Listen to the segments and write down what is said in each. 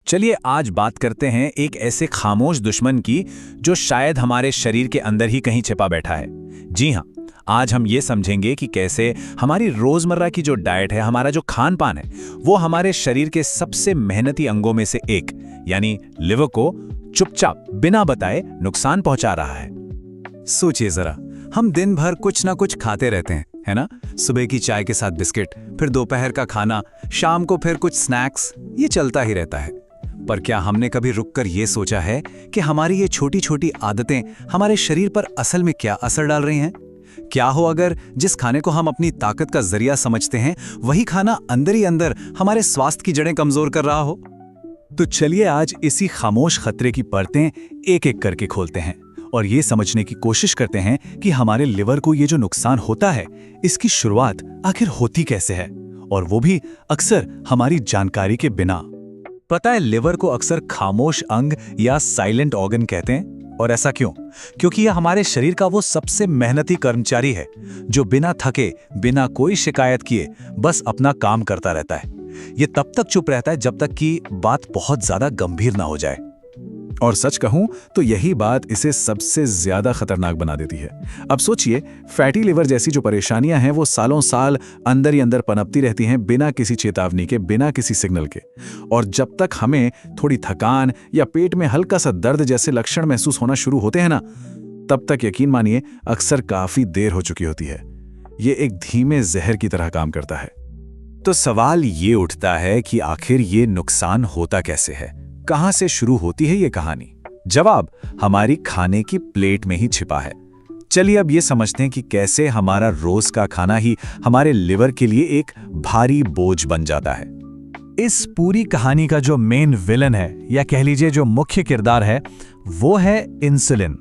चलिए आज बात करते हैं एक ऐसे खामोश दुश्मन की जो शायद हमारे शरीर के अंदर ही कहीं छिपा बैठा है। जी हाँ, आज हम ये समझेंगे कि कैसे हमारी रोजमर्रा की जो डाइट है, हमारा जो खान पान है, वो हमारे शरीर के सबसे मेहनती अंगों में से एक यानी लिवर को चुपचाप बिना बताए नुकसान पहुंचा रहा है। सोचिए जरा, हम दिन भर कुछ ना कुछ खाते रहते हैं, है ना? सुबह की चाय के साथ बिस्किट, फिर दोपहर का खाना, शाम को फिर कुछ स्नैक्स, ये चलता ही रहता है। पर क्या हमने कभी रुककर ये सोचा है कि हमारी ये छोटी छोटी आदतें हमारे शरीर पर असल में क्या असर डाल रही हैं? क्या हो अगर जिस खाने को हम अपनी ताकत का जरिया समझते हैं, वही खाना अंदर ही अंदर हमारे स्वास्थ्य की जड़ें कमजोर कर रहा हो? तो चलिए आज इसी खामोश खतरे की परतें एक एक करके खोलते हैं और ये समझने की कोशिश करते हैं कि हमारे लिवर को ये जो नुकसान होता है, इसकी शुरुआत आखिर होती कैसे है, और वो भी अक्सर हमारी जानकारी के बिना। पता है, लिवर को अक्सर खामोश अंग या साइलेंट ऑर्गन कहते हैं, और ऐसा क्यों? क्योंकि यह हमारे शरीर का वो सबसे मेहनती कर्मचारी है जो बिना थके, बिना कोई शिकायत किए बस अपना काम करता रहता है। ये तब तक चुप रहता है जब तक कि बात बहुत ज्यादा गंभीर ना हो जाए। और सच कहूं तो यही बात इसे सबसे ज्यादा खतरनाक बना देती है। अब सोचिए, फैटी लिवर जैसी जो परेशानियां हैं वो सालों साल अंदर ही अंदर पनपती रहती हैं, बिना किसी चेतावनी के, बिना किसी सिग्नल के। और जब तक हमें थोड़ी थकान या पेट में हल्का सा दर्द जैसे लक्षण महसूस होना शुरू होते हैं ना, तब तक यकीन मानिए अक्सर काफी देर हो चुकी होती है। ये एक धीमे जहर की तरह काम करता है। तो सवाल ये उठता है कि आखिर ये नुकसान होता कैसे है? कहां से शुरू होती है ये कहानी? जवाब हमारी खाने की प्लेट में ही छिपा है। चलिए अब ये समझते हैं कि कैसे हमारा रोज का खाना ही हमारे लिवर के लिए एक भारी बोझ बन जाता है। इस पूरी कहानी का जो मेन विलन है, या कह लीजिए जो मुख्य किरदार है, वो है इंसुलिन।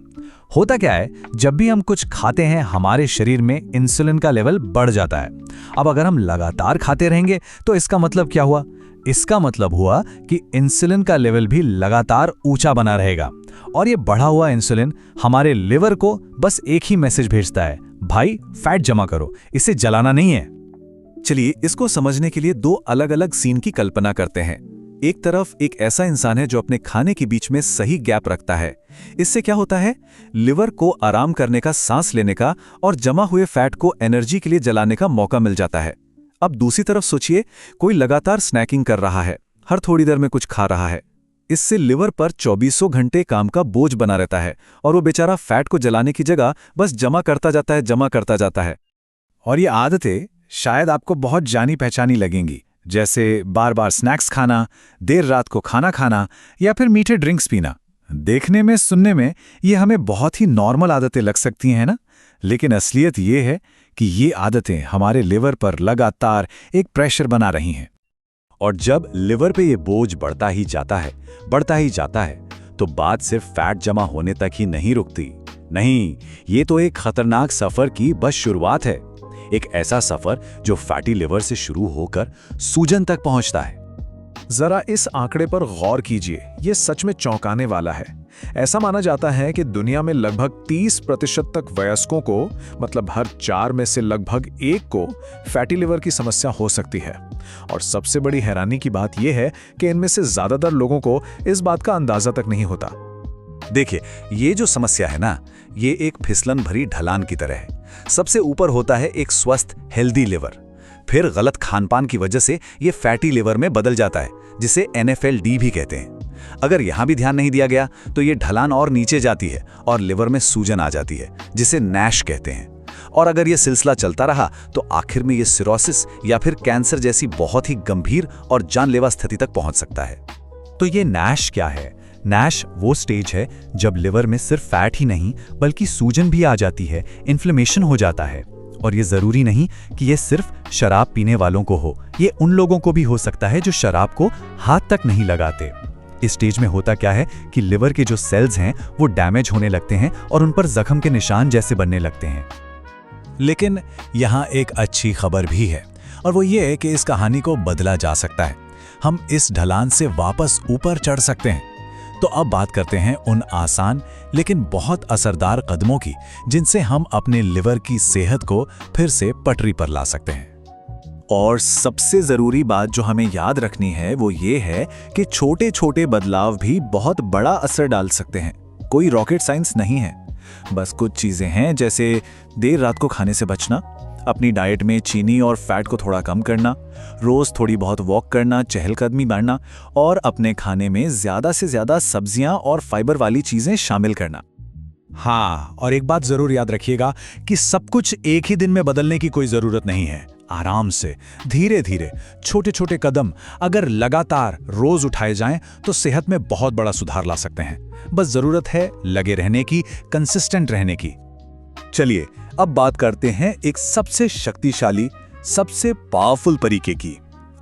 होता क्या है, जब भी हम कुछ खाते हैं हमारे शरीर में इंसुलिन का लेवल बढ़ जाता है। अब अगर हम लगातार खाते रहेंगे तो इसका मतलब क्या हुआ? इसका मतलब हुआ कि इंसुलिन का लेवल भी लगातार ऊंचा बना रहेगा, और ये बढ़ा हुआ इंसुलिन हमारे लिवर को बस एक ही मैसेज भेजता है, भाई फैट जमा करो, इसे जलाना नहीं है। चलिए इसको समझने के लिए दो अलग अलग सीन की कल्पना करते हैं। एक तरफ एक ऐसा इंसान है जो अपने खाने के बीच में सही गैप रखता है। इससे क्या होता है? लिवर को आराम करने का, सांस लेने का और जमा हुए फैट को एनर्जी के लिए जलाने का मौका मिल जाता है। अब दूसरी तरफ सोचिए, कोई लगातार स्नैकिंग कर रहा है, हर थोड़ी देर में कुछ खा रहा है। इससे लिवर पर 24 घंटे काम का बोझ बना रहता है और वो बेचारा फैट को जलाने की जगह बस जमा करता जाता है, जमा करता जाता है। और ये आदतें शायद आपको बहुत जानी पहचानी लगेंगी, जैसे बार बार स्नैक्स खाना, देर रात को खाना खाना या फिर मीठे ड्रिंक्स पीना। देखने में, सुनने में ये हमें बहुत ही नॉर्मल आदतें लग सकती हैं ना, लेकिन असलियत ये है कि ये आदतें हमारे लिवर पर लगातार एक प्रेशर बना रही हैं। और जब लिवर पे ये बोझ बढ़ता ही जाता है, तो बात सिर्फ फैट जमा होने तक ही नहीं रुकती। नहीं, ये तो एक खतरनाक सफर की बस शुरुआत है। एक ऐसा सफर जो फैटी लिवर से शुरू होकर सूजन तक पहुंचता है। जरा इस आंकड़े पर गौर कीजिए, ये सच में चौंकाने वाला है। ऐसा माना जाता है कि दुनिया में लगभग 30% तक वयस्कों को, मतलब हर 4 में से लगभग 1 को फैटी लिवर की समस्या हो सकती है। और सबसे बड़ी हैरानी की बात यह है कि इनमें से ज्यादातर लोगों को इस बात का अंदाजा तक नहीं होता। देखिए, ये जो समस्या है ना, ये एक फिसलन भरी ढलान की तरह है। सबसे ऊपर होता है एक स्वस्थ हेल्दी लिवर, फिर गलत खानपान की वजह से ये फैटी लिवर में बदल जाता है, जिसे NFLD भी कहते हैं। अगर यहां भी ध्यान नहीं दिया गया तो ये ढलान और नीचे जाती है और लिवर में सूजन आ जाती है, जिसे नैश कहते हैं। और अगर ये सिलसिला चलता रहा तो आखिर में ये सिरोसिस या फिर कैंसर जैसी बहुत ही गंभीर और जानलेवा स्थिति तक पहुंच सकता है। तो ये नैश क्या है? नैश वो स्टेज है जब लिवर में सिर्फ फैट ही नहीं बल्कि सूजन भी आ जाती है, इन्फ्लेमेशन हो जाता है। और ये जरूरी नहीं कि ये सिर्फ शराब पीने वालों को हो, ये उन लोगों को भी हो सकता है जो शराब को हाथ तक नहीं लगाते। इस स्टेज में होता क्या है कि लिवर के जो सेल्स हैं वो डैमेज होने लगते हैं और उन पर जख्म के निशान जैसे बनने लगते हैं। लेकिन यहाँ एक अच्छी खबर भी है, और वो ये है कि इस कहानी को बदला जा सकता है। हम इस ढलान से वापस ऊपर चढ़ सकते हैं। तो अब बात करते हैं उन आसान लेकिन बहुत असरदार कदमों की, जिनसे हम अपने लिवर की सेहत को फिर से पटरी पर ला सकते हैं। और सबसे ज़रूरी बात जो हमें याद रखनी है वो ये है कि छोटे छोटे बदलाव भी बहुत बड़ा असर डाल सकते हैं। कोई रॉकेट साइंस नहीं है, बस कुछ चीज़ें हैं जैसे देर रात को खाने से बचना, अपनी डाइट में चीनी और फैट को थोड़ा कम करना, रोज़ थोड़ी बहुत वॉक करना, चहलकदमी बढ़ना और अपने खाने में ज़्यादा से ज़्यादा सब्जियां और फाइबर वाली चीज़ें शामिल करना। हाँ, और एक बात जरूर याद रखिएगा कि सब कुछ एक ही दिन में बदलने की कोई जरूरत नहीं है। आराम से, धीरे धीरे, छोटे छोटे कदम अगर लगातार रोज उठाए जाएं तो सेहत में बहुत बड़ा सुधार ला सकते हैं। बस जरूरत है लगे रहने की, कंसिस्टेंट रहने की। चलिए अब बात करते हैं एक सबसे शक्तिशाली, सबसे पावरफुल तरीके की,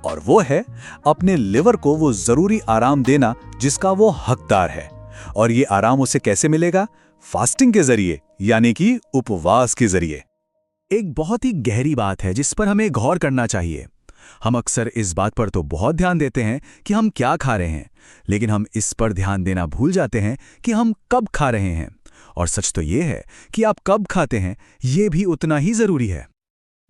और वो है अपने लिवर को वो जरूरी आराम देना जिसका वो हकदार है। और ये आराम उसे कैसे मिलेगा? फास्टिंग के जरिए, यानी कि उपवास के जरिए। एक बहुत ही गहरी बात है जिस पर हमें गौर करना चाहिए। हम अक्सर इस बात पर तो बहुत ध्यान देते हैं कि हम क्या खा रहे हैं, लेकिन हम इस पर ध्यान देना भूल जाते हैं कि हम कब खा रहे हैं। और सच तो ये है कि आप कब खाते हैं ये भी उतना ही जरूरी है।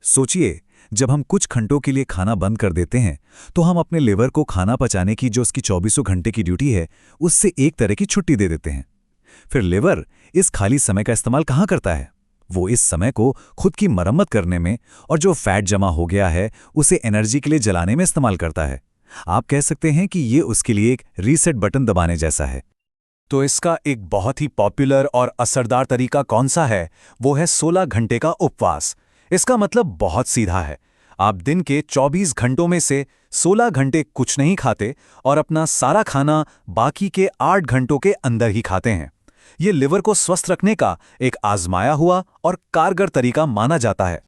सोचिए, जब हम कुछ घंटों के लिए खाना बंद कर देते हैं तो हम अपने लिवर को खाना पचाने की जो उसकी 24 घंटे की ड्यूटी है उससे एक तरह की छुट्टी दे देते हैं। फिर लिवर इस खाली समय का इस्तेमाल कहाँ करता है? वो इस समय को खुद की मरम्मत करने में और जो फैट जमा हो गया है उसे एनर्जी के लिए जलाने में इस्तेमाल करता है। आप कह सकते हैं कि ये उसके लिए एक रीसेट बटन दबाने जैसा है। तो इसका एक बहुत ही पॉपुलर और असरदार तरीका कौन सा है? वो है 16 घंटे का उपवास। इसका मतलब बहुत सीधा है। आप दिन के 24 घंटों में से 16 घंटे कुछ नहीं खाते और अपना सारा खाना बाकी के 8 घंटों के अंदर ही खाते हैं। ये लिवर को स्वस्थ रखने का एक आजमाया हुआ और कारगर तरीका माना जाता है।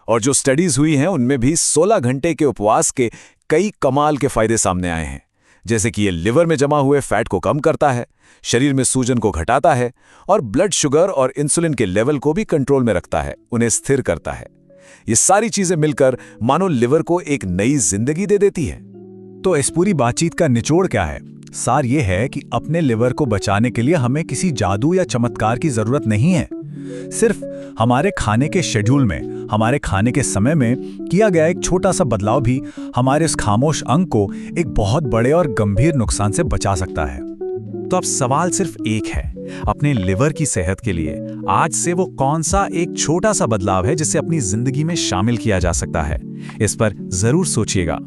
और जो स्टडीज हुई हैं उनमें भी 16 घंटे के उपवास के कई कमाल के फायदे सामने आए हैं, जैसे कि ये लिवर में जमा हुए फैट को कम करता है, शरीर में सूजन को घटाता है और ब्लड शुगर और इंसुलिन के लेवल को भी कंट्रोल में रखता है, उन्हें स्थिर करता है। ये सारी चीजें मिलकर मानो लिवर को एक नई जिंदगी दे देती है। तो इस पूरी बातचीत का निचोड़ क्या है? सार ये है कि अपने लिवर को बचाने के लिए हमें किसी जादू या चमत्कार की जरूरत नहीं है। सिर्फ हमारे खाने के शेड्यूल में, हमारे खाने के समय में किया गया एक छोटा सा बदलाव भी हमारे इस खामोश अंग को एक बहुत बड़े और गंभीर नुकसान से बचा सकता है। तो अब सवाल सिर्फ एक है, अपने लिवर की सेहत के लिए आज से वो कौन सा एक छोटा सा बदलाव है जिसे अपनी जिंदगी में शामिल किया जा सकता है? इस पर जरूर सोचिएगा।